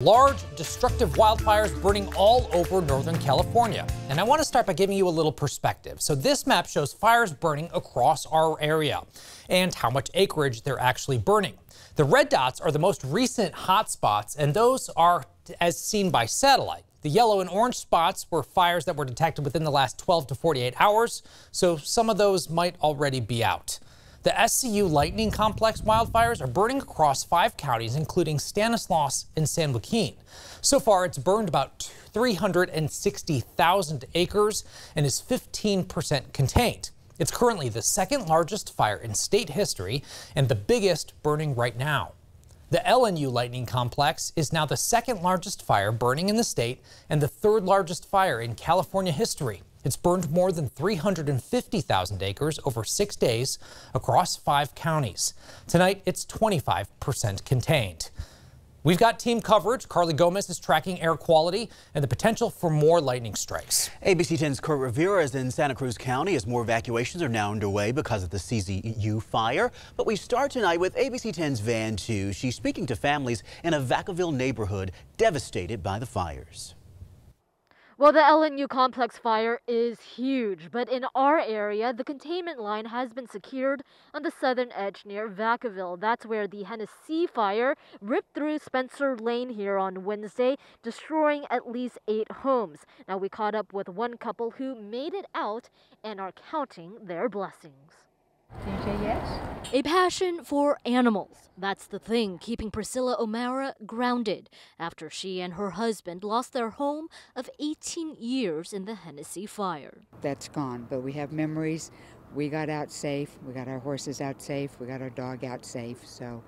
Large, destructive wildfires burning all over Northern California. And I want to start by giving you a little perspective. So this map shows fires burning across our area and how much acreage they're actually burning. The red dots are the most recent hot spots, and those are as seen by satellite. The yellow and orange spots were fires that were detected within the last 12 to 48 hours, so some of those might already be out. The SCU lightning complex wildfires are burning across 5 counties, including Stanislaus and San Joaquin. So far, it's burned about 360,000 acres and is 15% contained. It's currently the second largest fire in state history and the biggest burning right now. The LNU lightning complex is now the second largest fire burning in the state and the third largest fire in California history. It's burned more than 350,000 acres over 6 days across 5 counties. Tonight, it's 25% contained. We've got team coverage. Carly Gomez is tracking air quality and the potential for more lightning strikes. ABC 10's Kurt Rivera is in Santa Cruz County as more evacuations are now underway because of the CZU fire. But we start tonight with ABC 10's Van Tu. She's speaking to families in a Vacaville neighborhood devastated by the fires. Well, the LNU complex fire is huge, but in our area, the containment line has been secured on the southern edge near Vacaville. That's where the Hennessy fire ripped through Spencer Lane here on Wednesday, destroying at least 8 homes. Now, we caught up with one couple who made it out and are counting their blessings. Can you say yes? A passion for animals. That's the thing keeping Priscilla O'Mara grounded after she and her husband lost their home of 18 years in the Hennessy fire. That's gone, but we have memories. We got out safe. We got our horses out safe. We got our dog out safe. So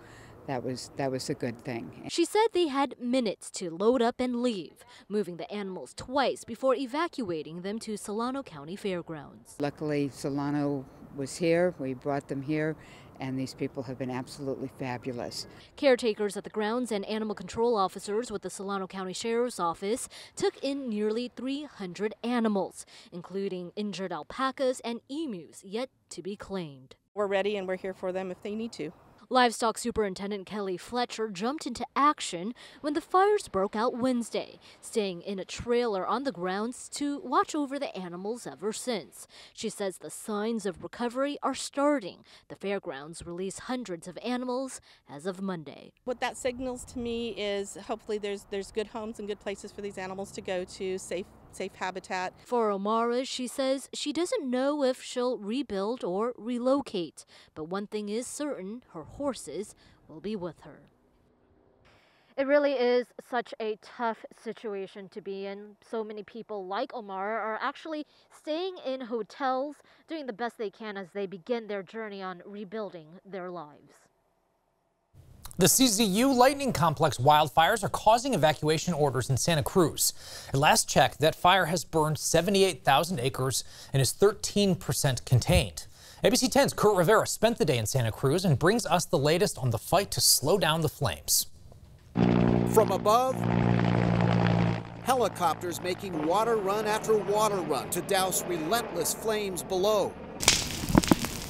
that was a good thing. She said they had minutes to load up and leave, moving the animals twice before evacuating them to Solano County Fairgrounds. Luckily, Solano was here. We brought them here, and these people have been absolutely fabulous. Caretakers at the grounds and animal control officers with the Solano County Sheriff's Office took in nearly 300 animals, including injured alpacas and emus yet to be claimed. We're ready and we're here for them if they need to. Livestock Superintendent Kelly Fletcher jumped into action when the fires broke out Wednesday, staying in a trailer on the grounds to watch over the animals ever since. She says the signs of recovery are starting. The fairgrounds released hundreds of animals as of Monday. What that signals to me is hopefully there's good homes and good places for these animals to go to, safe habitat. For O'Mara, she says she doesn't know if she'll rebuild or relocate, but one thing is certain, her horses will be with her. It really is such a tough situation to be in. So many people like O'Mara are actually staying in hotels, doing the best they can as they begin their journey on rebuilding their lives. The CZU lightning complex wildfires are causing evacuation orders in Santa Cruz. At last check, that fire has burned 78,000 acres and is 13% contained. ABC 10's Kurt Rivera spent the day in Santa Cruz and brings us the latest on the fight to slow down the flames. From above, helicopters making water run after water run to douse relentless flames below.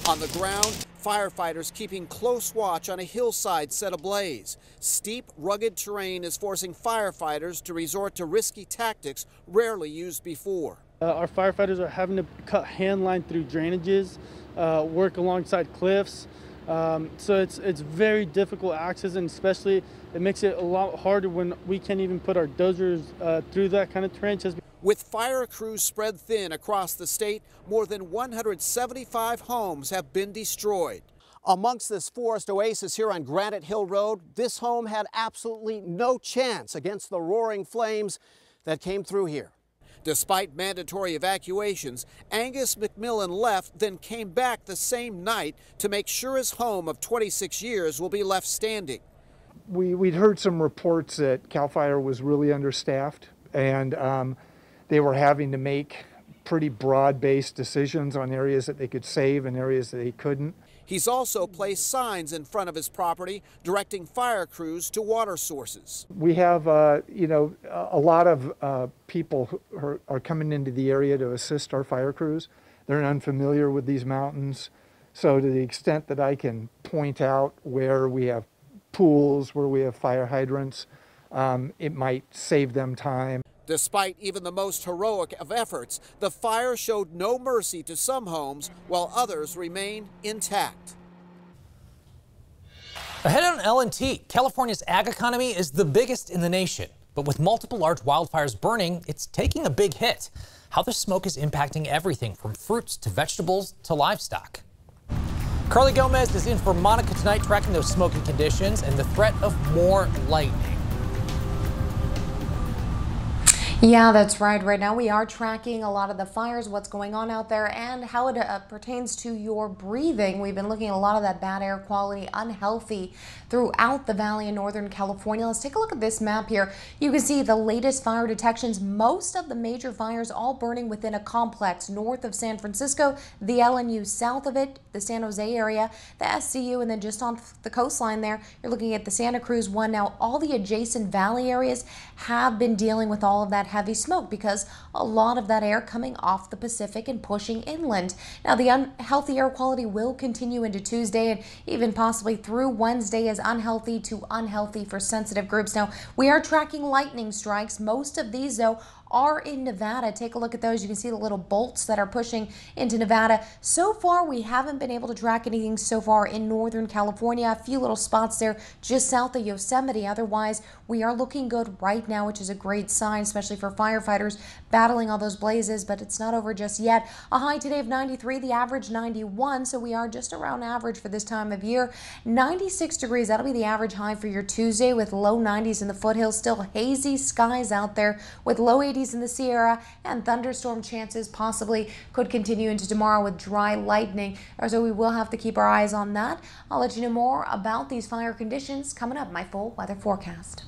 On the ground, firefighters keeping close watch on a hillside set ablaze. Steep, rugged terrain is forcing firefighters to resort to risky tactics rarely used before. Our firefighters are having to cut hand line through drainages, work alongside cliffs. So it's very difficult access, and especially it makes it a lot harder when we can't even put our dozers through that kind of terrain. With fire crews spread thin across the state, more than 175 homes have been destroyed. Amongst this forest oasis here on Granite Hill Road, this home had absolutely no chance against the roaring flames that came through here. Despite mandatory evacuations, Angus McMillan left, then came back the same night to make sure his home of 26 years will be left standing. We'd heard some reports that CAL FIRE was really understaffed, and they were having to make pretty broad-based decisions on areas that they could save and areas that they couldn't. He's also placed signs in front of his property directing fire crews to water sources. We have, a lot of people who are coming into the area to assist our fire crews. They're unfamiliar with these mountains. So to the extent that I can point out where we have pools, where we have fire hydrants, it might save them time. Despite even the most heroic of efforts, the fire showed no mercy to some homes while others remain intact. Ahead on LNT, California's ag economy is the biggest in the nation. But with multiple large wildfires burning, it's taking a big hit. How the smoke is impacting everything from fruits to vegetables to livestock. Carly Gomez is in for Monica tonight, tracking those smoky conditions and the threat of more lightning. Yeah, that's right. Right now we are tracking a lot of the fires, what's going on out there, and how it pertains to your breathing. We've been looking at a lot of that bad air quality, unhealthy throughout the valley in Northern California. Let's take a look at this map here. You can see the latest fire detections. Most of the major fires all burning within a complex north of San Francisco, the LNU south of it, the San Jose area, the SCU, and then just on the coastline there, you're looking at the Santa Cruz one. Now, all the adjacent valley areas have been dealing with all of that heavy smoke because a lot of that air coming off the Pacific and pushing inland. Now, the unhealthy air quality will continue into Tuesday and even possibly through Wednesday as unhealthy to unhealthy for sensitive groups. Now, we are tracking lightning strikes. Most of these, though, are in Nevada. Take a look at those. You can see the little bolts that are pushing into Nevada. So far, we haven't been able to track anything so far in Northern California. A few little spots there just south of Yosemite. Otherwise, we are looking good right now, which is a great sign, especially for firefighters battling all those blazes, but it's not over just yet. A high today of 93, the average 91, so we are just around average for this time of year. 96 degrees, that'll be the average high for your Tuesday with low 90s in the foothills. Still hazy skies out there with low 80s in the Sierra, and thunderstorm chances possibly could continue into tomorrow with dry lightning. So we will have to keep our eyes on that. I'll let you know more about these fire conditions coming up, my full weather forecast.